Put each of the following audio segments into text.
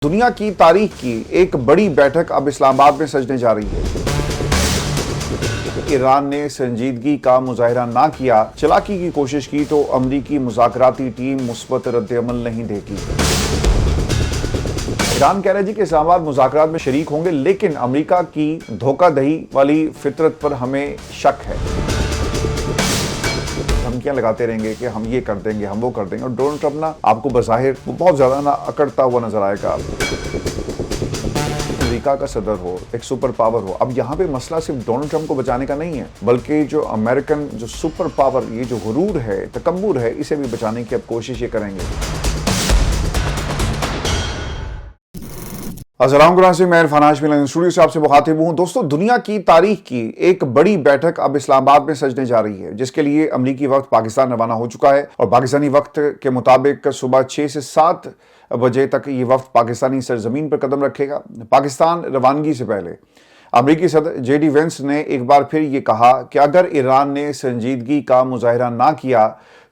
दुनिया की तारीख की एक बड़ी बैठक अब इस्लामाबाद में सजने जा रही है। ईरान ने संजीदगी का मुजाहिरा ना किया, चालाकी की कोशिश की तो अमरीकी मुज़ाकराती टीम मुस्बत रद्द-ए-अमल नहीं देगी। ईरान कह रहा है जी कि इस्लामाबाद मुज़ाकरात में शरीक होंगे, लेकिन अमरीका की धोखाधड़ी वाली फितरत पर हमें शक है। धमकियां लगाते रहेंगे कि हम ये कर देंगे, हम वो कर देंगे, और डोनाल्ड ट्रंप ना आपको बज़ाहिर बहुत ज्यादा ना अकड़ता हुआ नजर आएगा। अमेरिका का सदर हो, एक सुपर पावर हो। अब यहाँ पे मसला सिर्फ डोनाल्ड ट्रंप को बचाने का नहीं है, बल्कि जो अमेरिकन जो सुपर पावर, ये जो गुरूर है, तकब्बुर है, इसे भी बचाने की अब कोशिश ये करेंगे। अस्सलाम से मैं इरफान हाशमी स्टूडियो से आपसे मुखातिब हूं। दोस्तों, दुनिया की तारीख की एक बड़ी बैठक अब इस्लामाबाद में सजने जा रही है, जिसके लिए अमरीकी वक्त पाकिस्तान रवाना हो चुका है और पाकिस्तानी वक्त के मुताबिक सुबह 6 से 7 बजे तक ये वक्त पाकिस्तानी सरजमीन पर कदम रखेगा। पाकिस्तान रवानगी से पहले अमरीकी सदर जेडी वेंस ने एक बार फिर ये कहा कि अगर ईरान ने संजीदगी का मुजाहिरा ना किया,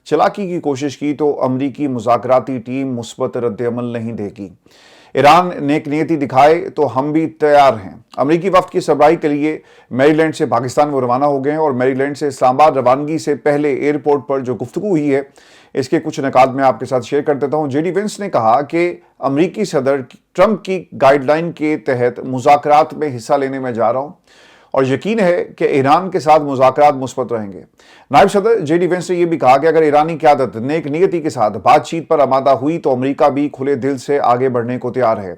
चालाकी की कोशिश की तो अमरीकी मुज़ाकराती टीम मुस्बत रद्द-ए-अमल नहीं देगी। ईरान नेक नियति दिखाए तो हम भी तैयार हैं। अमरीकी वफ्द की सरबराही के लिए मैरीलैंड से पाकिस्तान वो रवाना हो गए हैं और मैरीलैंड से इस्लामाबाद रवानगी से पहले एयरपोर्ट पर जो गुफ्तगू हुई है, इसके कुछ नकात मैं आपके साथ शेयर कर देता हूं। जेडी वेंस ने कहा कि अमरीकी सदर ट्रंप की गाइडलाइन के तहत मुज़ाकरात में हिस्सा लेने में जा रहा हूं और यकीन है कि ईरान के साथ मुज़ाकरात मुस्बत रहेंगे। नायब सदर जेडी वेंस ने यह भी कहा कि अगर ईरानी क़यादत नेक नियति के साथ बातचीत पर आमादा हुई तो अमरीका भी खुले दिल से आगे बढ़ने को तैयार है,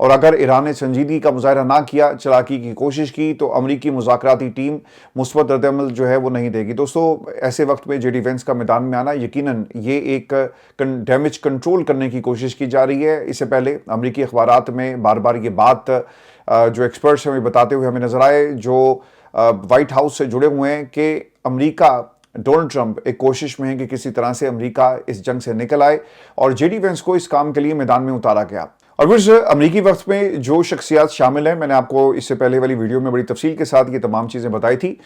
और अगर ईरान ने संजीदगी का मुजाहिरा ना किया, चालाकी की कोशिश की, तो अमरीकी मुज़ाकराती टीम मुस्बत रद्द-ए-अमल जो है वो नहीं देगी। दोस्तों, ऐसे वक्त में जेडी वेंस का मैदान में आना यकीनन ये एक डैमेज कंट्रोल करने की कोशिश की जा रही है। इससे पहले अमरीकी अखबारात में बार बार ये बात जो एक्सपर्ट्स हमें बताते हुए हमें नजर आए, जो व्हाइट हाउस से जुड़े हुए हैं, कि अमरीका, डोनाल्ड ट्रंप एक कोशिश में है कि किसी तरह से अमरीका इस जंग से निकल आए, और जेडी वेंस को इस काम के लिए मैदान में उतारा गया। और फिर अमरीकी वक्त में जो शख्सियात शामिल हैं, मैंने आपको इससे पहले वाली वीडियो में बड़ी तफसील के साथ ये तमाम चीजें बताई थी,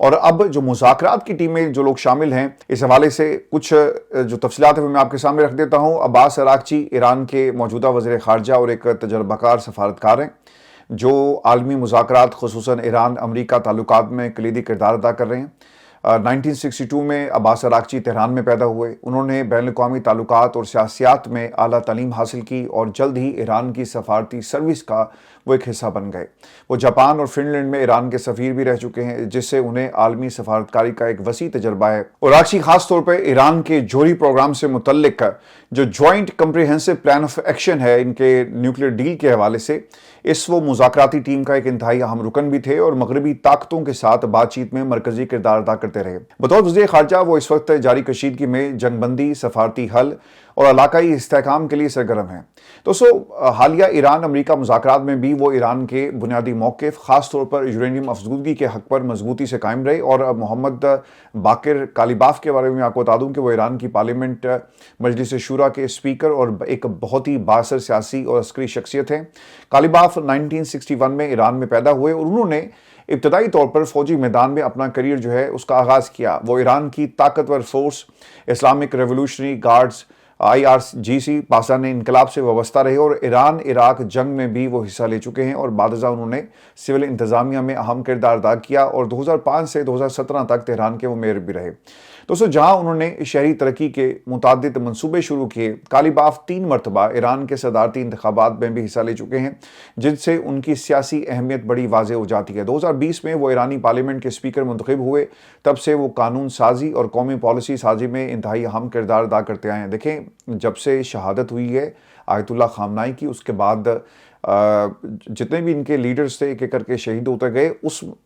और अब जो मुज़ाकरात की टीम में जो लोग शामिल हैं, इस हवाले से कुछ जो तफसीलात है वो मैं आपके सामने रख देता हूँ। अब्बास अरागची ईरान के मौजूदा वज़ीर ख़ारजा और एक तजर्बाकार सफारतकार हैं, जो आलमी मुज़ाकरात ख़ुसूसन ईरान अमरीका ताल्लुकात में कलीदी किरदार अदा कर रहे हैं। 1962 में अब्बास अरागची तेहरान में पैदा हुए। उन्होंने बैनुल-अक़वामी ताल्लुकात और सियासियात में आला तालीम हासिल की और जल्द ही ईरान की सफारती सर्विस का वो एक हिस्सा बन गए। वो जापान और फिनलैंड में ईरान के सफ़ीर भी रह चुके हैं, जिससे उन्हें आलमी सफारतकारी का एक वसी तजर्बा है। और अरागची खास तौर पर ईरान के जोहरी प्रोग्राम से मुतल्लिक जो joint comprehensive plan of action है इनके न्यूक्लियर डील के हवाले से, इस वो मुज़ाकराती टीम का एक इंतहाई अहम रुकन भी थे और मगरबी ताकतों के साथ बातचीत में मरकजी किरदार अदा करते रहे। बतौर वज़ीर ख़ारजा वो इस वक्त जारी कशीदगी में जंगबंदी, सफारती हल और इलाकाई इस्तेहकाम के लिए सरगर्म है। दोस्तों, हालिया ईरान अमरीका मुज़ाकरात में भी वो ईरान के बुनियादी मौक़िफ़, ख़ास तौर पर यूरेनियम अफज़ूदगी के हक़ पर मजबूती से कायम रहे। और मोहम्मद बाकिर कालिबाफ के बारे में आपको बता दूँ कि वो ईरान की पार्लियामेंट मजलिस शूरा के स्पीकर और एक बहुत ही बाअसर सियासी और अस्करी शख्सियत हैं। कालिबाफ 1961 में ईरान में पैदा हुए और उन्होंने इब्तदाई तौर पर फौजी मैदान में अपना करियर जो है उसका आगाज़ किया। वो ईरान की ताकतवर force Islamic revolutionary guards IRGC Pakistan इनकलाब से वाबस्ता रहे और ईरान इराक जंग में भी वो हिस्सा ले चुके हैं, और बादशाह उन्होंने सिविल इंतज़ामिया में अहम किरदार अदा किया और 2005 से 2017 तक तेहरान के वो मेयर भी रहे। दोस्तों, जहां उन्होंने शहरी तरक्की के मुतादिद मंसूबे शुरू किए, कालिबाफ 3 मरतबा ईरान के सदारती इंतखाबात में भी हिस्सा ले चुके हैं, जिनसे उनकी सियासी अहमियत बड़ी वाज़ेह हो जाती है। 2020 में वो ईरानी पार्लियामेंट के स्पीकर मुंतखब हुए। तब से वो कानून साजी और कौमी पॉलिसी साजी में इंतहाई अहम किरदार अदा करते आए हैं। देखें, जब से शहादत हुई है आयतुल्ला खामनाई की, उसके बाद जितने भी इनके लीडर्स थे एक एक करके शहीद होते गए।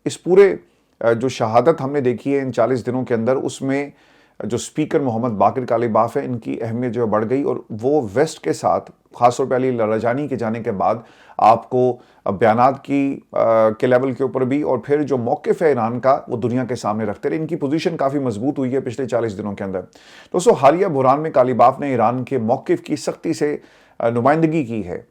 इस पूरे जो शहादत हमने देखी है इन 40 दिनों के अंदर, उसमें जो स्पीकर मोहम्मद बाकिर कालिबाफ है, इनकी अहमियत जो बढ़ गई, और वो वेस्ट के साथ खासतौर पर अली लारिजानी के जाने के बाद आपको बयानात के लेवल के ऊपर भी, और फिर जो मौक़िफ़ है ईरान का, वो दुनिया के सामने रखते रहे। इनकी पोजीशन काफ़ी मजबूत हुई है पिछले 40 दिनों के अंदर। दोस्तों, हालिया बुहरान में कालिबाफ ने ईरान के मौक़िफ़ की सख्ती से नुमाइंदगी की है।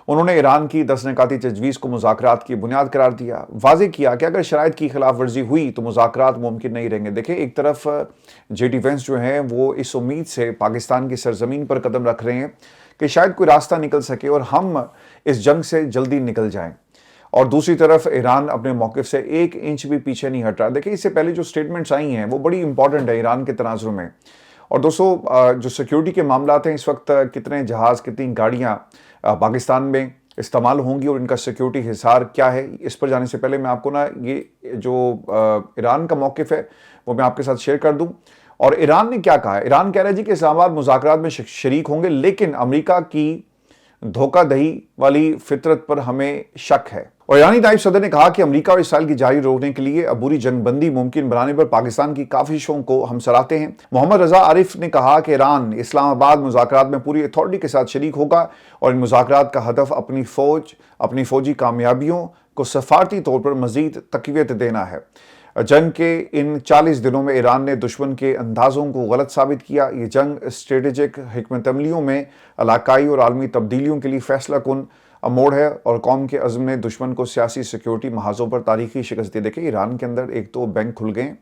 उन्होंने ईरान की 10 निकाती तजवीज़ को मुज़ाकरात की बुनियाद करार दिया, वाज़े किया कि अगर शराइत की खिलाफ वर्जी हुई तो मुज़ाकरात मुमकिन नहीं रहेंगे। देखिए, एक तरफ जेडी वेंस जो हैं वो इस उम्मीद से पाकिस्तान की सरजमीन पर कदम रख रहे हैं कि शायद कोई रास्ता निकल सके और हम इस जंग से जल्दी निकल जाएं। और दूसरी तरफ ईरान अपने मौक़िफ़ से 1 इंच भी पीछे नहीं हट रहा। देखिए, इससे पहले जो स्टेटमेंट्स आई हैं वो बड़ी इंपॉर्टेंट है ईरान के तनाज़ुर में। और दोस्तों, जो सिक्योरिटी के मामलात हैं, इस वक्त कितने जहाज़, कितनी गाड़ियाँ पाकिस्तान में इस्तेमाल होंगी और इनका सिक्योरिटी हिसार क्या है, इस पर जाने से पहले मैं आपको ना ये जो ईरान का मौक़िफ़ है वो मैं आपके साथ शेयर कर दूं। और ईरान ने क्या कहा है? ईरान कह रहा है जी कि इस्लामाबाद मुज़ाकरात में शरीक होंगे, लेकिन अमेरिका की धोखाधही वाली फितरत पर हमें शक है। और ईरानी नायब सदर ने कहा कि अमेरिका और इसराइल की जारी रोकने के लिए अबूरी जंगबंदी मुमकिन बनाने पर पाकिस्तान की काविशों को हम सराहते हैं। मोहम्मद रजा आरिफ ने कहा कि ईरान इस्लामाबाद मुज़ाकरात में पूरी अथॉरिटी के साथ शरीक होगा और इन मुज़ाकरात का हदफ अपनी फौजी कामयाबियों को सफारती तौर पर मजीद तक़वियत देना है। जंग के इन 40 दिनों में ईरान ने दुश्मन के अंदाज़ों को गलत साबित किया। ये जंग स्ट्रेटेजिक हिकमत अमलियों में इलाकाई और आलमी तब्दीलियों के लिए फैसला कुन मोड़ है और कौम के अज़्म ने दुश्मन को सियासी सिक्योरिटी महाजों पर तारीखी शिकस्त दी। देखिए, ईरान के अंदर एक तो बैंक खुल गए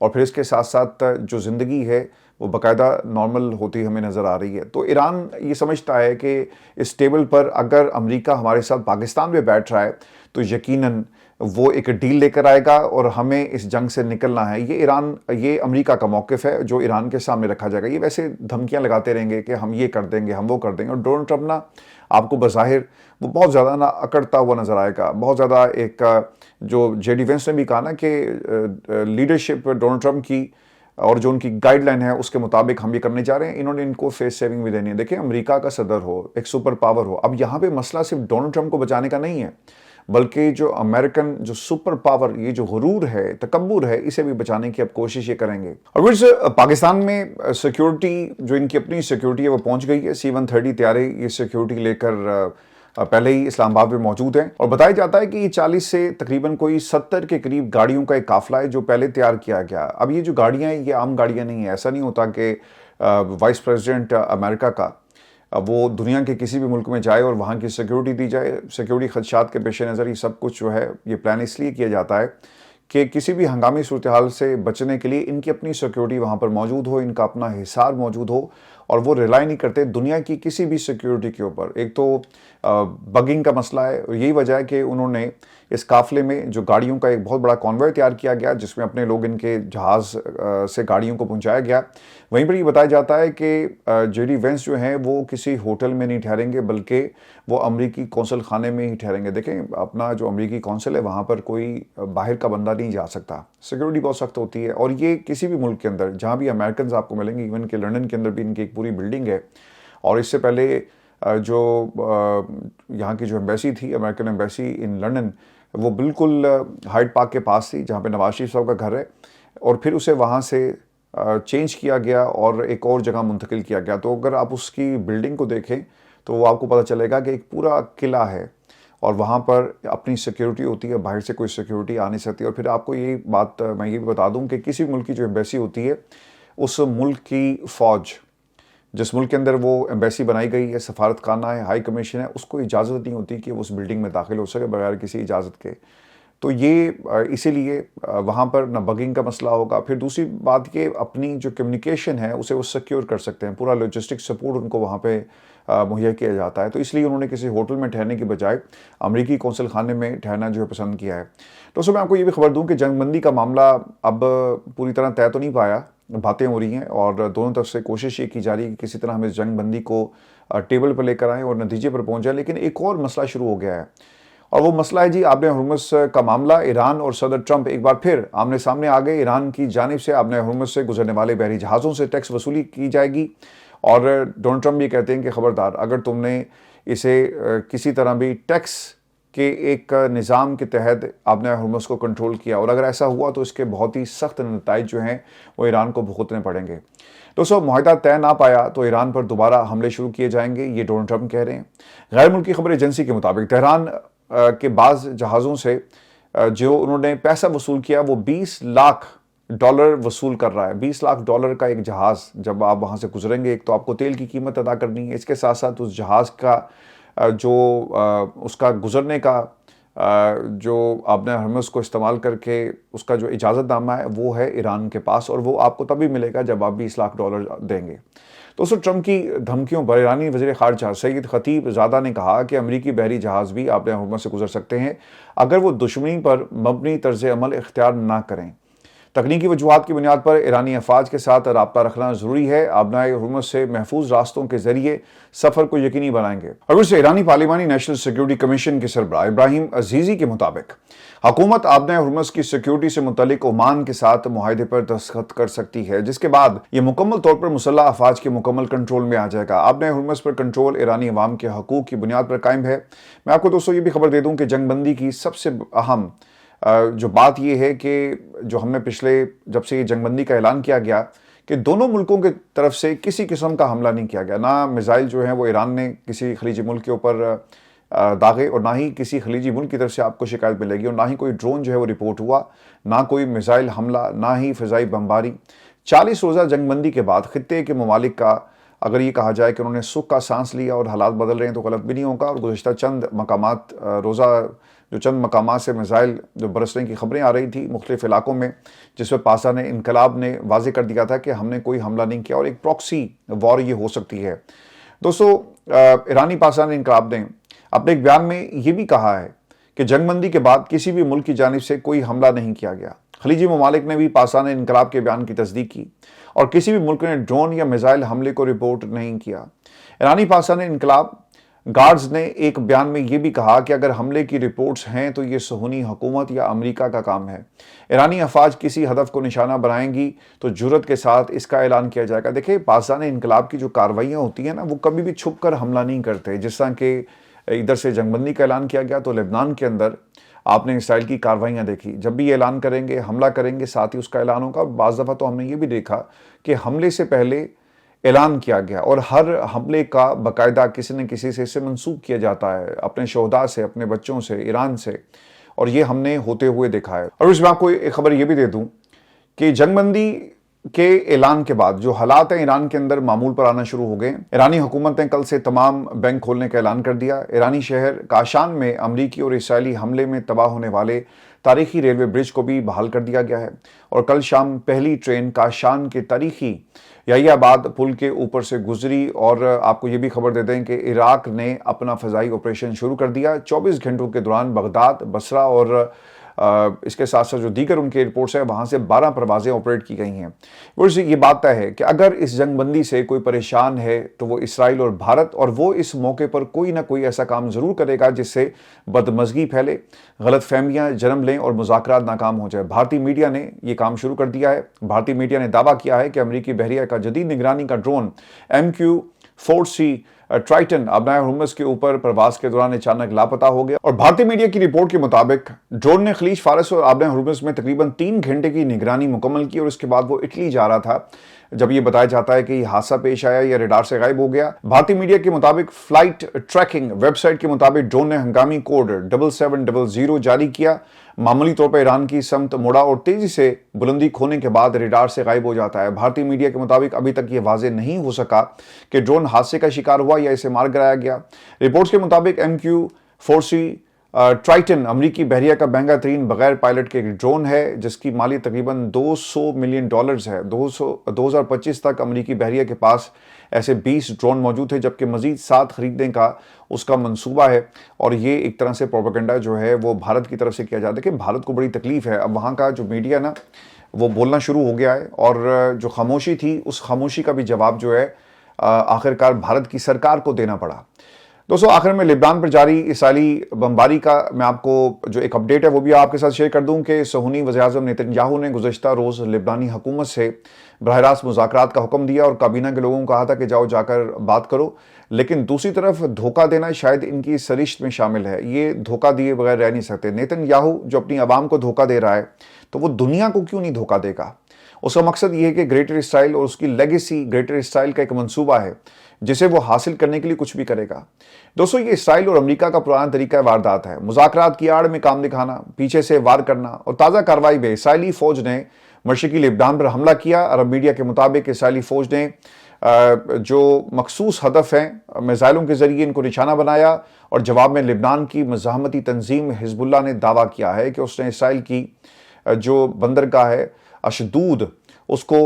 और फिर इसके साथ साथ जो ज़िंदगी है वो बाकायदा नॉर्मल होती हमें नज़र आ रही है। तो ईरान ये समझता है कि इस टेबल पर अगर अमेरिका हमारे साथ पाकिस्तान में बैठ रहा है तो यकीनन वो एक डील लेकर आएगा और हमें इस जंग से निकलना है। ये अमेरिका का मौक़िफ़ है जो ईरान के सामने रखा जाएगा। ये वैसे धमकियां लगाते रहेंगे कि हम ये कर देंगे, हम वो कर देंगे। और डोनाल्ड ट्रंप ना आपको बज़ाहिर वो बहुत ज़्यादा ना अकड़ता हुआ नज़र आएगा। बहुत ज़्यादा एक जो जेडी वेंस ने भी कहा ना कि लीडरशिप डोनाल्ड ट्रंप की और जो उनकी गाइडलाइन है उसके मुताबिक हम ये करने जा रहे हैं। इन्होंने इनको फेस सेविंग भी देनी है। देखिए, अमेरिका का सदर हो, एक सुपर पावर हो, अब यहाँ पे मसला सिर्फ डोनाल्ड ट्रंप को बचाने का नहीं है, बल्कि जो अमेरिकन जो सुपर पावर, ये जो गुरूर है, तकब्बुर है, इसे भी बचाने की अब कोशिश ये करेंगे। और वैसे पाकिस्तान में सिक्योरिटी, जो इनकी अपनी सिक्योरिटी है वो पहुंच गई है। C-130 तैयारे ये सिक्योरिटी लेकर पहले ही इस्लामाबाद में मौजूद हैं। और बताया जाता है कि ये 40 से तकरीबन कोई 70 के करीब गाड़ियों का एक काफिला है जो पहले तैयार किया गया। अब ये जो गाड़ियाँ हैं ये आम गाड़ियाँ नहीं है। ऐसा नहीं होता कि वाइस प्रेसिडेंट अमेरिका का वो दुनिया के किसी भी मुल्क में जाए और वहाँ की सिक्योरिटी दी जाए। सिक्योरिटी खदशात के पेश नज़र ये सब कुछ जो है ये प्लान इसलिए किया जाता है कि किसी भी हंगामी सूरत हाल से बचने के लिए इनकी अपनी सिक्योरिटी वहाँ पर मौजूद हो, इनका अपना हिसार मौजूद हो और वो रिलाई नहीं करते दुनिया की किसी भी सिक्योरिटी के ऊपर। एक तो बगिंग का मसला है और यही वजह है कि उन्होंने इस काफिले में जो गाड़ियों का एक बहुत बड़ा कॉन्वॉय तैयार किया गया जिसमें अपने लोग इनके जहाज़ से गाड़ियों को पहुंचाया गया। वहीं पर ये बताया जाता है कि जेडी वेंस जो हैं वो किसी होटल में नहीं ठहरेंगे बल्कि वो अमरीकी कौंसल खाने में ही ठहरेंगे। देखें, अपना जो अमरीकी कौंसल है वहाँ पर कोई बाहर का बंदा नहीं जा सकता, सिक्योरिटी बहुत सख्त होती है। और ये किसी भी मुल्क के अंदर जहाँ भी अमेरिकन आपको मिलेंगे, इवन के लंदन के अंदर भी इनकी एक पूरी बिल्डिंग है। और इससे पहले जो यहाँ की जो एम्बेसी थी, अमेरिकन एम्बेसी इन लंदन, वो बिल्कुल हाइड पार्क के पास थी जहाँ पे नवाज शरीफ साहब का घर है। और फिर उसे वहाँ से चेंज किया गया और एक और जगह मुंतकिल किया गया। तो अगर आप उसकी बिल्डिंग को देखें तो वो आपको पता चलेगा कि एक पूरा किला है और वहाँ पर अपनी सिक्योरिटी होती है, बाहर से कोई सिक्योरिटी आ नहीं सकती। और फिर आपको ये बात मैं ये भी बता दूँ कि किसी मुल्क की जो एम्बेसी होती है, उस मुल्क की फ़ौज, जिस मुल्क के अंदर वो एम्बेसी बनाई गई है, सफारत खाना है, हाई कमीशन है, उसको इजाज़त नहीं होती कि वो उस बिल्डिंग में दाखिल हो सके बगैर किसी इजाज़त के। तो ये इसीलिए वहाँ पर ना बगिंग का मसला होगा। फिर दूसरी बात ये, अपनी जो कम्युनिकेशन है उसे वो सिक्योर कर सकते हैं, पूरा लॉजिस्टिक सपोर्ट उनको वहाँ पे मुहैया किया जाता है। तो इसलिए उन्होंने किसी होटल में ठहरने की बजाय अमरीकी कौंसल खाने में ठहरना जो है पसंद किया है। तो मैं आपको ये भी खबर दूँ कि जंगबंदी का मामला अब पूरी तरह तय तो नहीं पाया, बातें हो रही हैं और दोनों तरफ से कोशिश ये की जा रही है कि किसी तरह हम इस जंगबंदी को टेबल पर लेकर आएँ और नतीजे पर पहुँच जाए। लेकिन एक और मसला शुरू हो गया है और वो मसला है जी आबने हरमुज़ का मामला। ईरान और सदर ट्रंप एक बार फिर आमने सामने आ गए। ईरान की जानिब से आबने हरमुज़ से गुजरने वाले बहरी जहाज़ों से टैक्स वसूली की जाएगी और डोनाल्ड ट्रंप ये कहते हैं कि ख़बरदार, अगर तुमने इसे किसी तरह भी टैक्स के एक निज़ाम के तहत आबने हरमुज़ को कंट्रोल किया और अगर ऐसा हुआ तो इसके बहुत ही सख्त नतीजे जो हैं वो ईरान को भुगतने पड़ेंगे। दोस्तों, मुआहदा तय ना पाया तो ईरान पर दोबारा हमले शुरू किए जाएंगे, ये डोनाल्ड ट्रंप कह रहे हैं। गैर मुल्की खबर एजेंसी के मुताबिक तेहरान के बाज़ जहाज़ों से जो उन्होंने पैसा वसूल किया वो $20 लाख वसूल कर रहा है। $20 लाख का एक जहाज़ जब आप वहाँ से गुजरेंगे, एक तो आपको तेल की कीमत अदा करनी है, इसके साथ साथ उस जहाज़ का जो उसका गुजरने का जो आबने हरमुज़ को इस्तेमाल करके उसका जो इजाज़तनामा है वो है ईरान के पास और वो आपको तभी मिलेगा जब आप $20 लाख देंगे। दोस्तों, ट्रंप की धमकियों पर ईरानी वज़ीर ख़ारजा सईद खतीबज़ादा ने कहा कि अमरीकी बहरी जहाज़ भी आबे हुर्मुज़ से गुजर सकते हैं अगर वो दुश्मनी पर मबनी तर्ज अमल इख्तियार ना करें। तकनीकी वजूहात की बुनियाद पर ईरानी अफवाज के साथ रब्ता रखना जरूरी है। आबनाए हुर्मुज़ से महफूज रास्तों के जरिए सफर को यकीनी बनाएंगे। और उससे ईरानी पार्लिमानी नेशनल सिक्योरिटी कमीशन के सरबराह इब्राहिम अजीजी के मुताबिक हुकूमत आबनाए हुर्मुज़ की सिक्योरिटी से मुतल्लिक ओमान के साथ मुआहदे पर दस्तखत कर सकती है, जिसके बाद यह मुकम्मल तौर पर मुसल्लह अफवाज के मुकम्मल कंट्रोल में आ जाएगा। आबनाए हुर्मुज़ पर कंट्रोल ईरानी अवाम के हकूक की बुनियाद पर कायम है। मैं आपको दोस्तों ये भी खबर दे दूं कि जंगबंदी की सबसे अहम जो बात यह है कि जो हमने पिछले जब से ये जंगबंदी का ऐलान किया गया कि दोनों मुल्कों की तरफ से किसी किस्म का हमला नहीं किया गया। ना मिसाइल जो है वो ईरान ने किसी खलीजी मुल्क के ऊपर दागे और ना ही किसी खलीजी मुल्क की तरफ से आपको शिकायत मिलेगी, और ना ही कोई ड्रोन जो है वो रिपोर्ट हुआ, ना कोई मिसाइल हमला, ना ही फ़िज़ाई बमबारी। 40 रोज़ा जंगबंदी के बाद खित्ते के ममालिक का अगर ये कहा जाए कि उन्होंने सुख का सांस लिया और हालात बदल रहे हैं तो गलत भी नहीं होगा। और गुज़िश्ता चंद मकामात रोज़ा जो चंद मकामात से मिसाइल जो बरसने की खबरें आ रही थी मुख्तलिफ इलाकों में, जिसमें पाकिस्तान इनकलाब ने वाजे कर दिया था कि हमने कोई हमला नहीं किया और एक प्रॉक्सी वॉर ये हो सकती है। दोस्तों, ईरानी पाकिस्तान इनकलाब ने अपने एक बयान में ये भी कहा है कि जंगबंदी के बाद किसी भी मुल्क की जानिब से कोई हमला नहीं किया गया। खलीजी ममालिक ने भी पाकिस्तान इनकलाब के बयान की तस्दीक की और किसी भी मुल्क ने ड्रोन या मिसाइल हमले को रिपोर्ट नहीं किया। ईरानी पाकिस्तान इनकलाब गार्ड्स ने एक बयान में यह भी कहा कि अगर हमले की रिपोर्ट्स हैं तो ये सुहनी हुकूमत या अमेरिका का काम है। ईरानी अफवाज किसी हदफ को निशाना बनाएंगी तो जुर्रत के साथ इसका ऐलान किया जाएगा। देखिए, पाकिस्तान इनकलाब की जो कार्रवाइयाँ होती हैं ना, वो कभी भी छुप कर हमला नहीं करते। जिस तरह के इधर से जंगबंदी का ऐलान किया गया तो लेबनान के अंदर आपने इसराइल की कार्रवाइयाँ देखी। जब भी ये ऐलान करेंगे, हमला करेंगे, साथ ही उसका ऐलान होगा। बाज़ दफ़ा तो हमने ये भी देखा कि हमले से पहले ऐलान किया गया और हर हमले का बाकायदा किसी न किसी से इससे मंसूब किया जाता है, अपने शोहदा से, अपने बच्चों से, ईरान से, और ये हमने होते हुए देखा है। और उसमें आपको एक खबर ये भी दे दूं कि जंगबंदी के ऐलान के बाद जो हालात हैं ईरान के अंदर मामूल पर आना शुरू हो गए। ईरानी हुकूमत ने कल से तमाम बैंक खोलने का ऐलान कर दिया। ईरानी शहर काशान में अमरीकी और इसराइली हमले में तबाह होने वाले तारीखी रेलवे ब्रिज को भी बहाल कर दिया गया है और कल शाम पहली ट्रेन काशान के तारीखी याहियाबाद पुल के ऊपर से गुजरी। और आपको ये भी खबर दे दें कि इराक ने अपना फ़ज़ाई ऑपरेशन शुरू कर दिया। 24 घंटों के दौरान बगदाद, बसरा और इसके साथ साथ जो दीगर उनके एयरपोर्ट्स हैं वहाँ से 12 परवाज़ें ऑपरेट की गई हैं। वैसे ये बात तय है कि अगर इस जंगबंदी से कोई परेशान है तो वो इसराइल और भारत, और वो इस मौके पर कोई ना कोई ऐसा काम ज़रूर करेगा जिससे बदमज़गी फैले, गलतफहमियाँ जन्म लें और मुज़ाकरात नाकाम हो जाए। भारतीय मीडिया ने ये काम शुरू कर दिया है। भारतीय मीडिया ने दावा किया है कि अमरीकी बहरिया का जदीद निगरानी का ड्रोन MQ-4C ट्राइटन आबनाए हुर्मुज़ के ऊपर प्रवास के दौरान अचानक लापता हो गया। और भारतीय मीडिया की रिपोर्ट के मुताबिक ड्रोन ने खलीज फारस और आबनाए हुर्मुज़ में तकरीबन 3 घंटे की निगरानी मुकम्मल की और इसके बाद वो इटली जा रहा था जब ये बताया जाता है कि ये हादसा पेश आया या रडार से गायब हो गया। भारतीय मीडिया के मुताबिक फ्लाइट ट्रैकिंग वेबसाइट के मुताबिक ड्रोन ने हंगामी कोड 7700 जारी किया, मामूली तौर पर ईरान की समत मुड़ा और तेजी से बुलंदी खोने के बाद रडार से गायब हो जाता है। भारतीय मीडिया के मुताबिक अभी तक ये वाज़ेह नहीं हो सका कि ड्रोन हादसे का शिकार हुआ या इसे मार गिराया गया। रिपोर्ट्स के मुताबिक MQ-4C ट्राइटन अमरीकी बहरिया का महंगा तरीन बगैर पायलट के एक ड्रोन है जिसकी मालियत तकरीबन $200 मिलियन है। 2025 तक अमरीकी बहरिया के पास ऐसे 20 ड्रोन मौजूद थे, जबकि मजीद 7 खरीदने का उसका मंसूबा है। और ये एक तरह से प्रोपेगेंडा जो है वो भारत की तरफ से किया जाता है कि भारत को बड़ी तकलीफ है। अब वहाँ का जो मीडिया ना वो बोलना शुरू हो गया है और जो खामोशी थी उस खामोशी का भी जवाब जो है आखिरकार भारत की सरकार को देना पड़ा। दोस्तों, आखिर में लेबनान पर जारी इसराइली बमबारी का मैं आपको जो एक अपडेट है वो भी आपके साथ शेयर कर दूं कि सहूनी वज़ीर-ए-आज़म नेतन्याहू ने गुज़श्ता रोज़ लेबनानी हुकूमत से बराह रास्त मुज़ाकरात का हुक्म दिया और काबीना के लोगों को कहा था कि जाओ जाकर बात करो। लेकिन दूसरी तरफ धोखा देना शायद इनकी सरिश्त में शामिल है। ये धोखा दिए बगैर रह नहीं सकते। नेतन्याहू जो अपनी आवाम को धोखा दे रहा है तो वो दुनिया को क्यों नहीं धोखा देगा। उसका मकसद ये है कि ग्रेटर इसराइल और उसकी लेगेसी ग्रेटर इसराइल का एक मंसूबा है जिसे वो हासिल करने के लिए कुछ भी करेगा। दोस्तों, ये इसराइल और अमेरिका का पुराना तरीका वारदात है, मुज़ाकरात की आड़ में काम दिखाना, पीछे से वार करना। और ताज़ा कार्रवाई में इसराइली फ़ौज ने मशरिकी लेबनान पर हमला किया। अरब मीडिया के मुताबिक इसराइली फ़ौज ने जो मखसूस हदफ हैं मिसाइलों के ज़रिए इनको निशाना बनाया और जवाब में लेबनान की मज़ाहमती तंजीम हिज़्बुल्लाह ने दावा किया है कि उसने इसराइल की जो बंदरगाह है अशदूद उसको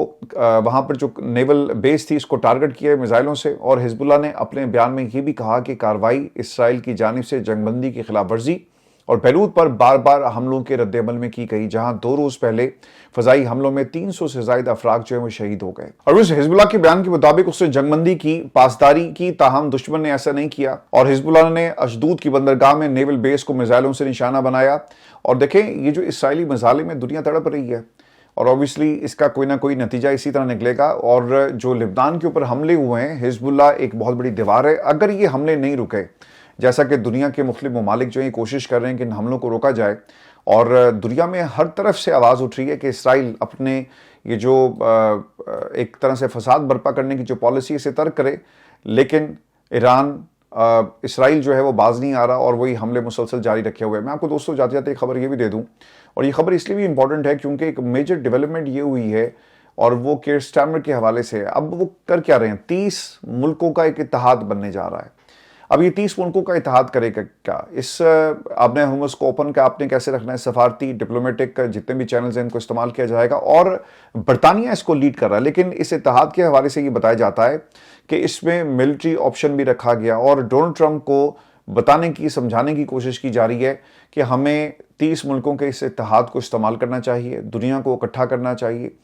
वहाँ पर जो नेवल बेस थी इसको टारगेट किया मिसाइलों से। और हिजबुल्लाह ने अपने बयान में ये भी कहा कि कार्रवाई इसराइल की जानिब से जंगबंदी की खिलाफ वर्जी और बैरूत पर बार बार हमलों के रद्द-ए-अमल में की गई, जहां 2 रोज पहले फजाई हमलों में 300 से ज्यादा अफराद जो है वो शहीद हो गए। और उस हिजबुल्लाह के बयान के मुताबिक उसने जंगबंदी की पासदारी की, ताहम दुश्मन ने ऐसा नहीं किया और हिजबुल्लाह ने अशदूद की बंदरगाह में नेवल बेस को मिसाइलों से निशाना बनाया। और देखें, ये जो इसराइली मसाले में दुनिया तड़प रही है और ऑब्वियसली इसका कोई ना कोई नतीजा इसी तरह निकलेगा। और जो लिबनान के ऊपर हमले हुए हैं, हिजबुल्लाह एक बहुत बड़ी दीवार है। अगर ये हमले नहीं रुके, जैसा कि दुनिया के मुख्तलिफ ममालिक जो है कोशिश कर रहे हैं कि इन हमलों को रोका जाए, और दुनिया में हर तरफ से आवाज़ उठ रही है कि इसराइल अपने ये जो एक तरह से फसाद बर्पा करने की जो पॉलिसी है इसे तर्क करे, लेकिन ईरान इसराइल जो है वो बाज नहीं आ रहा और वही हमले मुसलसल जारी रखे हुए हैं। मैं आपको दोस्तों जाते जाते एक खबर ये भी दे दूं, और ये खबर इसलिए भी इंपॉर्टेंट है क्योंकि एक मेजर डेवलपमेंट ये हुई है और वो केयर स्टारमर के हवाले से है। अब वो कर क्या रहे हैं, 30 मुल्कों का एक इत्तेहाद बनने जा रहा है। अब ये 30 मुल्कों का इत्तेहाद करेगा क्या? इस आपने हुर्मुज़ को ओपन का आपने कैसे रखना है, सफारती डिप्लोमेटिक जितने भी चैनल्स हैं इनको इस्तेमाल किया जाएगा, और बरतानिया इसको लीड कर रहा है। लेकिन इस इत्तेहाद के हवाले से ये बताया जाता है कि इसमें मिलिट्री ऑप्शन भी रखा गया और डोनाल्ड ट्रंप को बताने की, समझाने की कोशिश की जा रही है कि हमें 30 मुल्कों के इस इत्तेहाद को इस्तेमाल करना चाहिए, दुनिया को इकट्ठा करना चाहिए।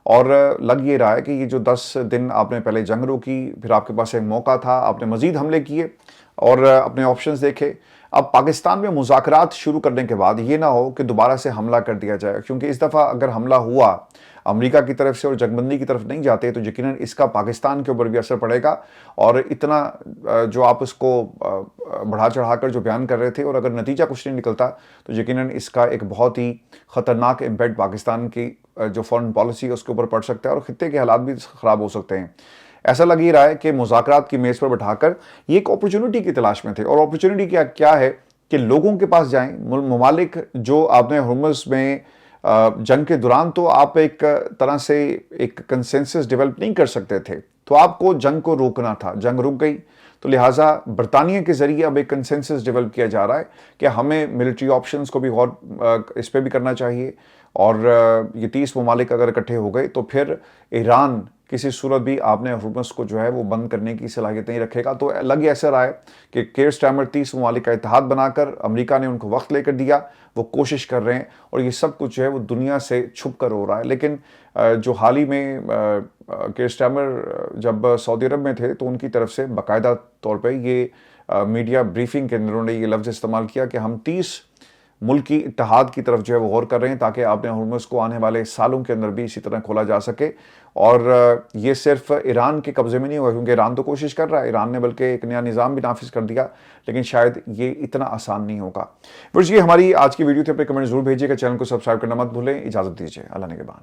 और लग ये रहा है कि ये जो 10 दिन आपने पहले जंग रोकी, फिर आपके पास एक मौका था, आपने मजीद हमले किए और अपने ऑप्शंस देखे। अब पाकिस्तान में मुज़ाकरात शुरू करने के बाद ये ना हो कि दोबारा से हमला कर दिया जाए, क्योंकि इस दफ़ा अगर हमला हुआ अमेरिका की तरफ से और जंगबंदी की तरफ नहीं जाते तो यकीनन इसका पाकिस्तान के ऊपर भी असर पड़ेगा। और इतना जो आप उसको बढ़ा चढ़ाकर जो बयान कर रहे थे, और अगर नतीजा कुछ नहीं निकलता तो यकीनन इसका एक बहुत ही ख़तरनाक इम्पैक्ट पाकिस्तान की जो फॉरेन पॉलिसी है उसके ऊपर पड़ सकता है और खित्ते के हालात भी ख़राब हो सकते हैं। ऐसा लग ही रहा है कि मुज़ाकरात की मेज़ पर बैठाकर ये एक अपॉर्चुनिटी की तलाश में थे, और अपॉर्चुनिटी क्या है कि लोगों के पास जाएं। ममालिक जो आपने हुर्मुज़ में जंग के दौरान तो आप एक तरह से एक कंसेंसस डेवलप नहीं कर सकते थे, तो आपको जंग को रोकना था। जंग रुक गई तो लिहाजा बरतानिया के ज़रिए अब एक कंसेंसस डेवलप किया जा रहा है कि हमें मिलिट्री ऑप्शंस को भी गौर इस पर भी करना चाहिए। और ये 30 ममालिक अगर इकट्ठे हो गए तो फिर ईरान किसी सूरत भी आपने हुर्मुज़ को जो है वो बंद करने की सलाहियत नहीं रखेगा। तो लग ऐसा रहा है कि केयर स्टारमर 30 ममालिक का इत्तेहाद बनाकर, अमेरिका ने उनको वक्त लेकर दिया, वो कोशिश कर रहे हैं और ये सब कुछ जो है वो दुनिया से छुप कर हो रहा है। लेकिन जो हाल ही में केयर स्टारमर जब सऊदी अरब में थे तो उनकी तरफ से बाकायदा तौर पर ये मीडिया ब्रीफिंग के अंदर उन्होंने ये लफ्ज़ इस्तेमाल किया कि हम 30 मुल्की इत्तेहाद की तरफ जो है वो गौर कर रहे हैं, ताकि आपने हुर्मुज़ को आने वाले सालों के अंदर भी इसी तरह खोला जा सके। और ये सिर्फ ईरान के कब्जे में नहीं होगा, क्योंकि ईरान तो कोशिश कर रहा है, ईरान ने बल्कि एक नया निज़ाम भी नाफिज कर दिया, लेकिन शायद ये इतना आसान नहीं होगा। फिर ये हमारी आज की वीडियो थी, अपने कमेंट जरूर भेजिएगा, चैनल को सब्सक्राइब करना मत भूलें। इजाज़त दीजिए, अल्लाह ने के बाद।